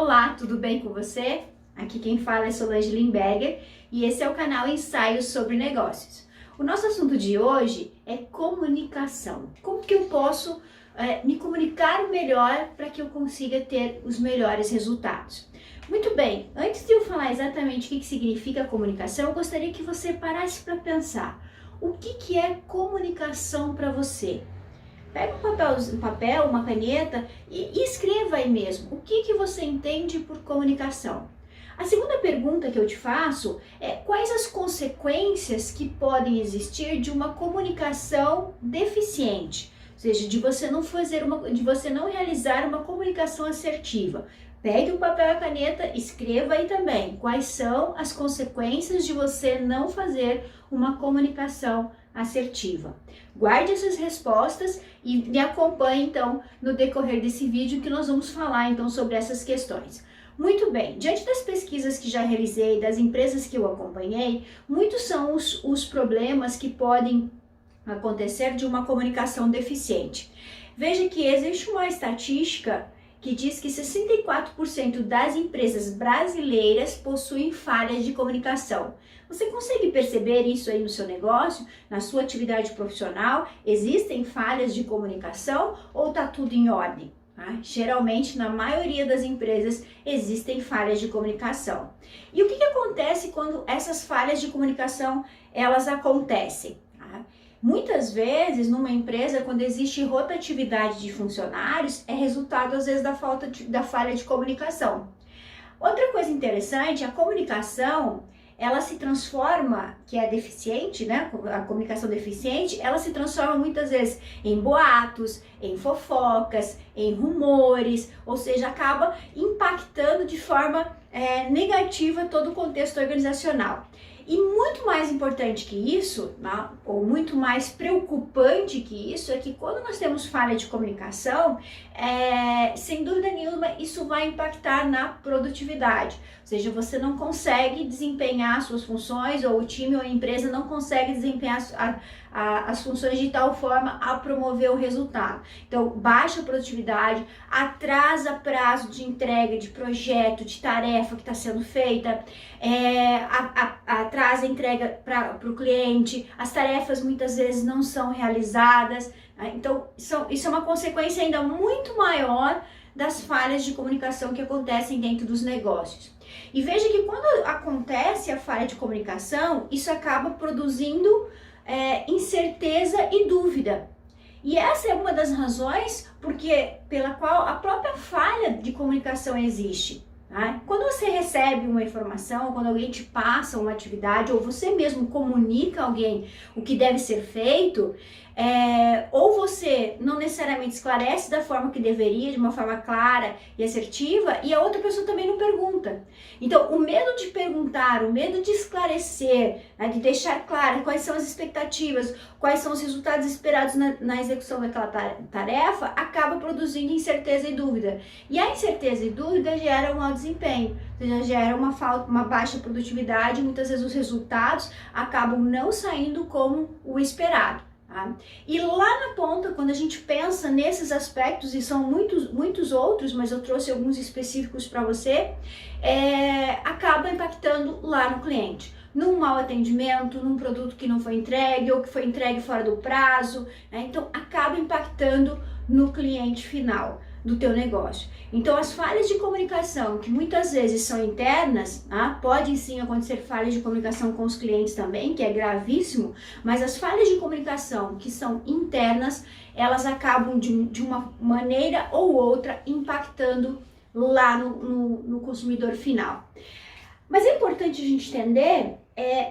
Olá, tudo bem com você? Aqui quem fala é Solange Limberger e esse é o canal Ensaios sobre Negócios. O nosso assunto de hoje é comunicação. Como que eu posso me comunicar melhor para que eu consiga ter os melhores resultados? Muito bem, antes de eu falar exatamente o que significa comunicação, eu gostaria que você parasse para pensar. O que é comunicação para você? Pega um papel, uma caneta e escreva aí mesmo. O que você entende por comunicação? A segunda pergunta que eu te faço é quais as consequências que podem existir de uma comunicação deficiente? Ou seja, de você não realizar uma comunicação assertiva. Pegue o papel e a caneta, escreva aí também quais são as consequências de você não fazer uma comunicação assertiva. Guarde essas respostas e me acompanhe então no decorrer desse vídeo que nós vamos falar então sobre essas questões. Muito bem, diante das pesquisas que já realizei, das empresas que eu acompanhei, muitos são os problemas que podem acontecer de uma comunicação deficiente. Veja que existe uma estatística que diz que 64% das empresas brasileiras possuem falhas de comunicação. Você consegue perceber isso aí no seu negócio, na sua atividade profissional? Existem falhas de comunicação ou está tudo em ordem? Geralmente, na maioria das empresas, existem falhas de comunicação. E o que acontece quando essas falhas de comunicação elas acontecem? Muitas vezes, numa empresa, quando existe rotatividade de funcionários, é resultado, às vezes, da falha de comunicação. Outra coisa interessante, a comunicação, ela se transforma, que é deficiente, né? A comunicação deficiente, ela se transforma muitas vezes em boatos, em fofocas, em rumores, ou seja, acaba impactando de forma negativa todo o contexto organizacional. E muito mais importante que isso, né, ou muito mais preocupante que isso, é que quando nós temos falha de comunicação, sem dúvida nenhuma, isso vai impactar na produtividade. Ou seja, você não consegue desempenhar suas funções, ou o time ou a empresa não consegue desempenhar as funções de tal forma a promover o resultado. Então, baixa a produtividade, atrasa prazo de entrega de projeto, de tarefa que está sendo feita, atrasa a entrega para o cliente, as tarefas muitas vezes não são realizadas. Então, isso é uma consequência ainda muito maior das falhas de comunicação que acontecem dentro dos negócios. E veja que quando acontece a falha de comunicação, isso acaba produzindo incerteza e dúvida. E essa é uma das razões pela qual a própria falha de comunicação existe. Quando você recebe uma informação, quando alguém te passa uma atividade, ou você mesmo comunica a alguém o que deve ser feito, ou você não necessariamente esclarece da forma que deveria, de uma forma clara e assertiva, e a outra pessoa também não pergunta. Então, o medo de perguntar, o medo de esclarecer, de deixar claro quais são as expectativas, quais são os resultados esperados na execução daquela tarefa, acaba produzindo incerteza e dúvida. E a incerteza e dúvida gera um mau desempenho, ou seja, gera uma baixa produtividade, muitas vezes os resultados acabam não saindo como o esperado. E lá na ponta, quando a gente pensa nesses aspectos, e são muitos outros, mas eu trouxe alguns específicos para você, acaba impactando lá no cliente. Num mau atendimento, num produto que não foi entregue, ou que foi entregue fora do prazo, então acaba impactando no cliente final do teu negócio. Então, as falhas de comunicação, que muitas vezes são internas, podem sim acontecer falhas de comunicação com os clientes também, que é gravíssimo, mas as falhas de comunicação que são internas, elas acabam de uma maneira ou outra impactando lá no consumidor final. Mas é importante a gente entender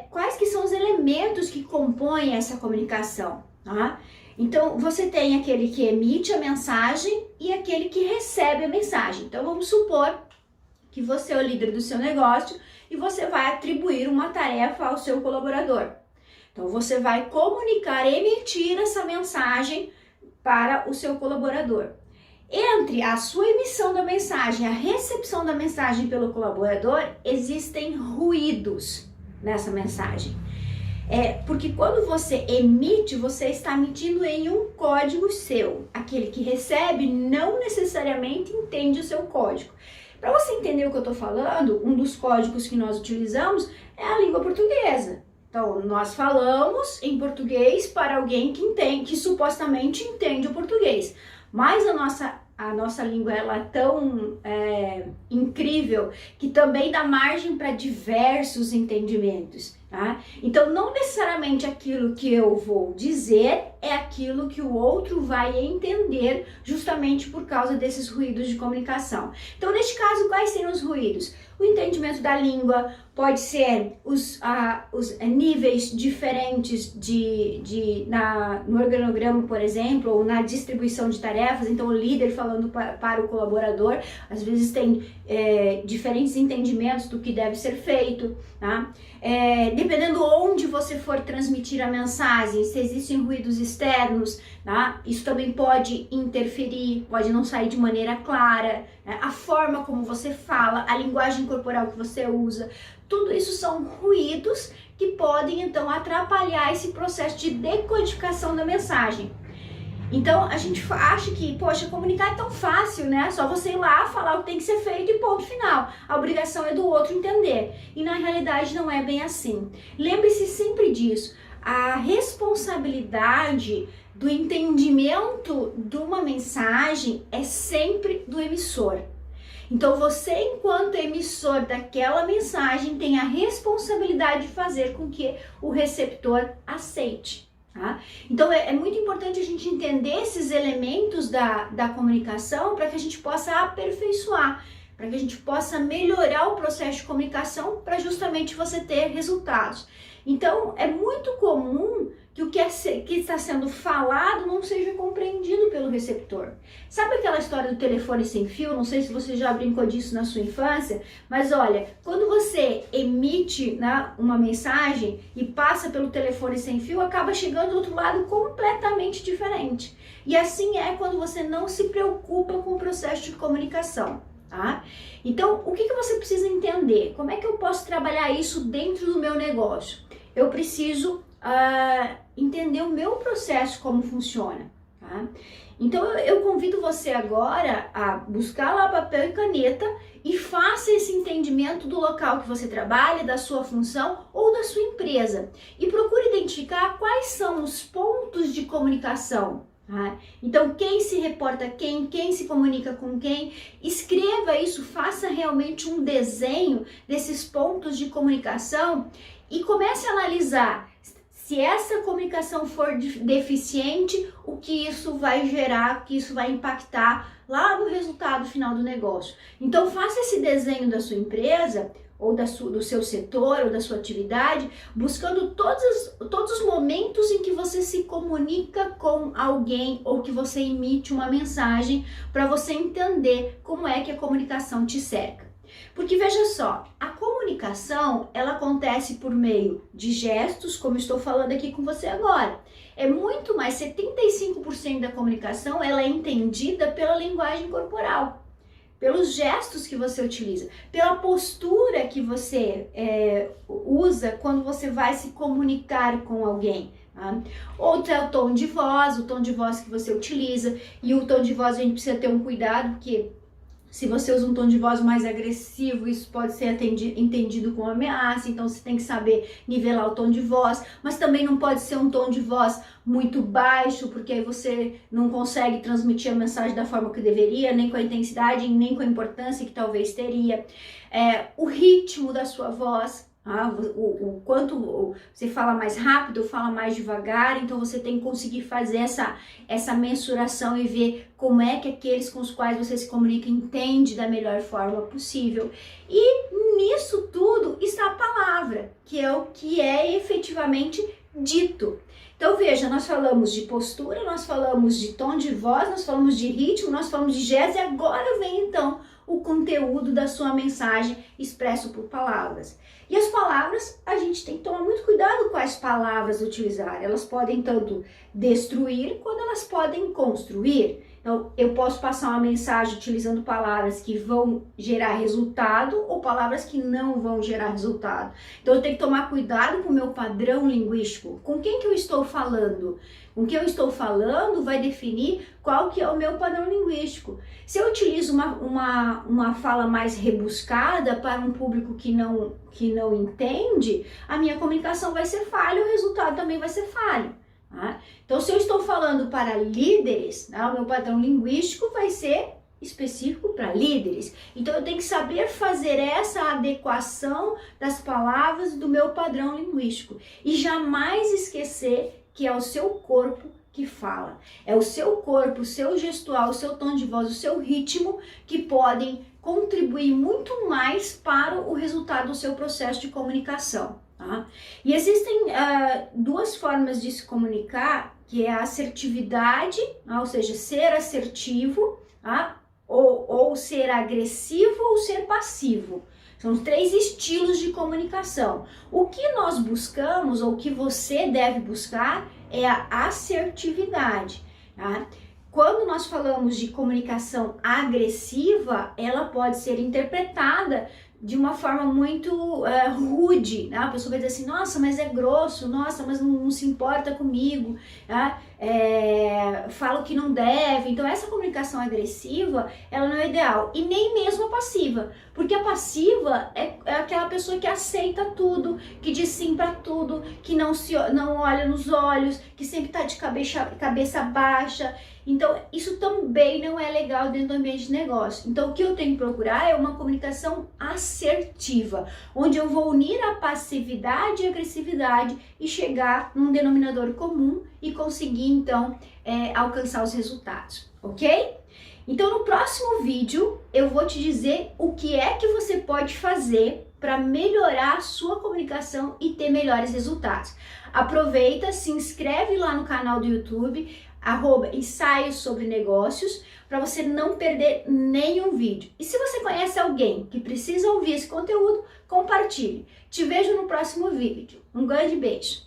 quais que são os elementos que compõem essa comunicação. Então, você tem aquele que emite a mensagem e aquele que recebe a mensagem. Então, vamos supor que você é o líder do seu negócio e você vai atribuir uma tarefa ao seu colaborador. Então, você vai comunicar, emitir essa mensagem para o seu colaborador. Entre a sua emissão da mensagem e a recepção da mensagem pelo colaborador, existem ruídos nessa mensagem. Porque quando você emite, você está emitindo em um código seu. Aquele que recebe não necessariamente entende o seu código. Para você entender o que eu estou falando, um dos códigos que nós utilizamos é a língua portuguesa. Então, nós falamos em português para alguém que entende, que supostamente entende o português. Mas a nossa língua ela é tão incrível que também dá margem para diversos entendimentos. Tá? Então, não necessariamente aquilo que eu vou dizer é aquilo que o outro vai entender justamente por causa desses ruídos de comunicação. Então, neste caso, quais seriam os ruídos? O entendimento da língua, pode ser os níveis diferentes no organograma, por exemplo, ou na distribuição de tarefas. Então, o líder falando para o colaborador, às vezes tem diferentes entendimentos do que deve ser feito, tá? Dependendo onde você for transmitir a mensagem, se existem ruídos externos, tá? Isso também pode interferir, pode não sair de maneira clara, né? A forma como você fala, a linguagem corporal que você usa, tudo isso são ruídos que podem então atrapalhar esse processo de decodificação da mensagem. Então a gente acha que, poxa, comunicar é tão fácil, né? Só você ir lá, falar o que tem que ser feito e ponto final. A obrigação é do outro entender. E na realidade não é bem assim. Lembre-se sempre disso. A responsabilidade do entendimento de uma mensagem é sempre do emissor. Então você, enquanto emissor daquela mensagem, tem a responsabilidade de fazer com que o receptor aceite. Tá? Então é muito importante a gente entender esses elementos da comunicação para que a gente possa aperfeiçoar, para que a gente possa melhorar o processo de comunicação para justamente você ter resultados. Então é muito comum que o que está sendo falado não seja compreendido pelo receptor. Sabe aquela história do telefone sem fio? Não sei se você já brincou disso na sua infância, mas olha, quando você emite, né, uma mensagem e passa pelo telefone sem fio, acaba chegando do outro lado completamente diferente. E assim é quando você não se preocupa com o processo de comunicação. Tá? Então, o que você precisa entender? Como é que eu posso trabalhar isso dentro do meu negócio? Eu preciso entender o meu processo, como funciona. Tá? Então, eu convido você agora a buscar lá papel e caneta e faça esse entendimento do local que você trabalha, da sua função ou da sua empresa. E procure identificar quais são os pontos de comunicação. Tá? Então, quem se reporta a quem se comunica com quem, escreva isso, faça realmente um desenho desses pontos de comunicação e comece a analisar se essa comunicação for deficiente, o que isso vai gerar, o que isso vai impactar lá no resultado final do negócio. Então, faça esse desenho da sua empresa, ou do seu setor, ou da sua atividade, buscando todos os momentos em que você se comunica com alguém ou que você emite uma mensagem para você entender como é que a comunicação te cerca. Porque veja só, a comunicação ela acontece por meio de gestos, como estou falando aqui com você agora. É muito mais, 75% da comunicação ela é entendida pela linguagem corporal, pelos gestos que você utiliza, pela postura que você usa quando você vai se comunicar com alguém. Tá? Outro é o tom de voz que você utiliza, e o tom de voz a gente precisa ter um cuidado, porque se você usa um tom de voz mais agressivo, isso pode ser entendido como ameaça, então você tem que saber nivelar o tom de voz, mas também não pode ser um tom de voz muito baixo, porque aí você não consegue transmitir a mensagem da forma que deveria, nem com a intensidade, nem com a importância que talvez teria. O ritmo da sua voz, o quanto você fala mais rápido, fala mais devagar, então você tem que conseguir fazer essa mensuração e ver como é que aqueles com os quais você se comunica entende da melhor forma possível. E nisso tudo está a palavra, que é o que é efetivamente dito. Então veja, nós falamos de postura, nós falamos de tom de voz, nós falamos de ritmo, nós falamos de gesto, e agora vem então o conteúdo da sua mensagem expresso por palavras. E as palavras, a gente tem que tomar muito cuidado com as palavras utilizar. Elas podem tanto destruir quanto elas podem construir. Então, eu posso passar uma mensagem utilizando palavras que vão gerar resultado ou palavras que não vão gerar resultado. Então, eu tenho que tomar cuidado com o meu padrão linguístico. Com quem que eu estou falando? Com quem eu estou falando vai definir qual que é o meu padrão linguístico. Se eu utilizo uma fala mais rebuscada para um público que não entende, a minha comunicação vai ser falha, o resultado também vai ser falho. Tá? Então, se eu estou falando para líderes, né, o meu padrão linguístico vai ser específico para líderes. Então, eu tenho que saber fazer essa adequação das palavras do meu padrão linguístico e jamais esquecer que é o seu corpo que fala. É o seu corpo, o seu gestual, o seu tom de voz, o seu ritmo que podem contribuir muito mais para o resultado do seu processo de comunicação. Tá? E existem duas formas de se comunicar, que é a assertividade, ou seja, ser assertivo, tá? ou ser agressivo ou ser passivo. São 3 estilos de comunicação. O que nós buscamos, ou o que você deve buscar, é a assertividade. Tá? Quando nós falamos de comunicação agressiva, ela pode ser interpretada de uma forma muito rude, né? A pessoa vai dizer assim, nossa, mas é grosso, nossa, mas não se importa comigo, tá? Fala o que não deve. Então essa comunicação agressiva, ela não é ideal, e nem mesmo a passiva, porque a passiva é aquela pessoa que aceita tudo, que diz sim para tudo, que não olha nos olhos, que sempre tá de cabeça baixa. Então, isso também não é legal dentro do ambiente de negócio. Então, o que eu tenho que procurar é uma comunicação assertiva, onde eu vou unir a passividade e a agressividade e chegar num denominador comum e conseguir, então, alcançar os resultados, ok? Então, no próximo vídeo, eu vou te dizer o que é que você pode fazer para melhorar a sua comunicação e ter melhores resultados. Aproveita, se inscreve lá no canal do YouTube, @ensaios sobre negócios, para você não perder nenhum vídeo. E se você conhece alguém que precisa ouvir esse conteúdo, compartilhe. Te vejo no próximo vídeo. Um grande beijo!